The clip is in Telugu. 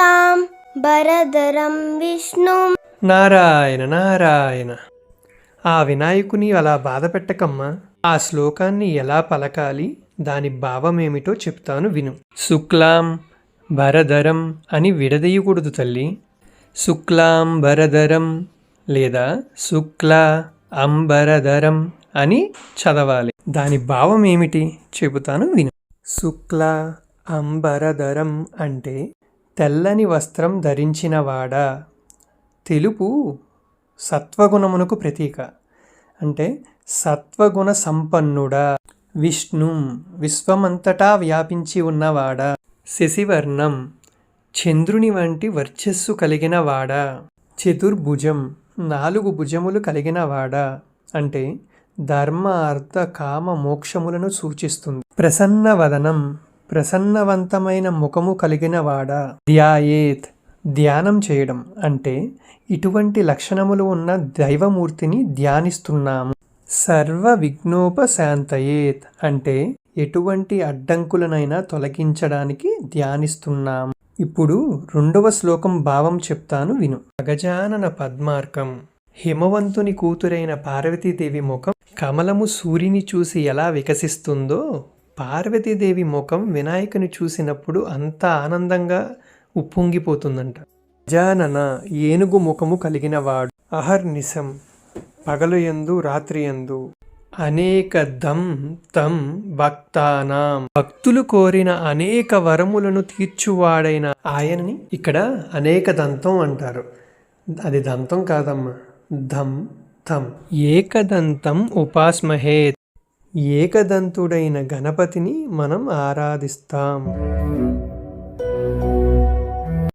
శుక్లాం భరధరం విష్ణుం. నారాయణ నారాయణ. ఆ వినాయకుని అలా బాధ పెట్టకమ్మా. ఆ శ్లోకాన్ని ఎలా పలకాలి, దాని భావమేమిటో చెప్తాను విను. శుక్లాం భరధరం అని విడదీయకూడదు తల్లి. శుక్లాం భరధరం లేదా శుక్ల అంబరధరం అని చదవాలి. దాని భావం ఏమిటి చెబుతాను విను. శుక్ల అంబరధరం అంటే తెల్లని వస్త్రం ధరించినవాడా. తెలుపు సత్వగుణమునకు ప్రతీక. అంటే సత్వగుణ సంపన్నుడా. విష్ణుం విశ్వమంతటా వ్యాపించి ఉన్నవాడా. శశివర్ణం చంద్రుని వంటి వర్చస్సు కలిగినవాడా. చతుర్భుజం 4 భుజములు కలిగినవాడా. అంటే ధర్మ అర్థ కామ మోక్షములను సూచిస్తుంది. ప్రసన్నవదనం ప్రసన్నవంతమైన ముఖము కలిగినవాడా. ధ్యాయేత్ ధ్యానం చేయడం అంటే ఇటువంటి లక్షణములు ఉన్న దైవమూర్తిని ధ్యానిస్తున్నాము. సర్వ విఘ్నోపశాంతయేత్ అంటే ఎటువంటి అడ్డంకులనైనా తొలగించడానికి ధ్యానిస్తున్నాము. ఇప్పుడు 2వ శ్లోకం భావం చెప్తాను విను. గజానన పద్మార్కం హిమవంతుని కూతురైన పార్వతీదేవి ముఖం కమలము సూర్యుని చూసి ఎలా వికసిస్తుందో పార్వతీదేవి ముఖం వినాయకుని చూసినప్పుడు అంత ఆనందంగా ఉప్పొంగిపోతుందంట. గజానన ఏనుగు ముఖము కలిగినవాడు. అహర్నిశం పగలుయందు రాత్రియందు. అనేక దం తం భక్తానాం భక్తులు కోరిన అనేక వరములను తీర్చువాడైన ఆయనని ఇక్కడ అనేక దంతం అంటారు. అది దంతం కాదమ్మా, ధం తం. ఏకదంతం ఉపాస్మహే ఏకదంతుడైన గణపతిని మనం ఆరాధిస్తాం.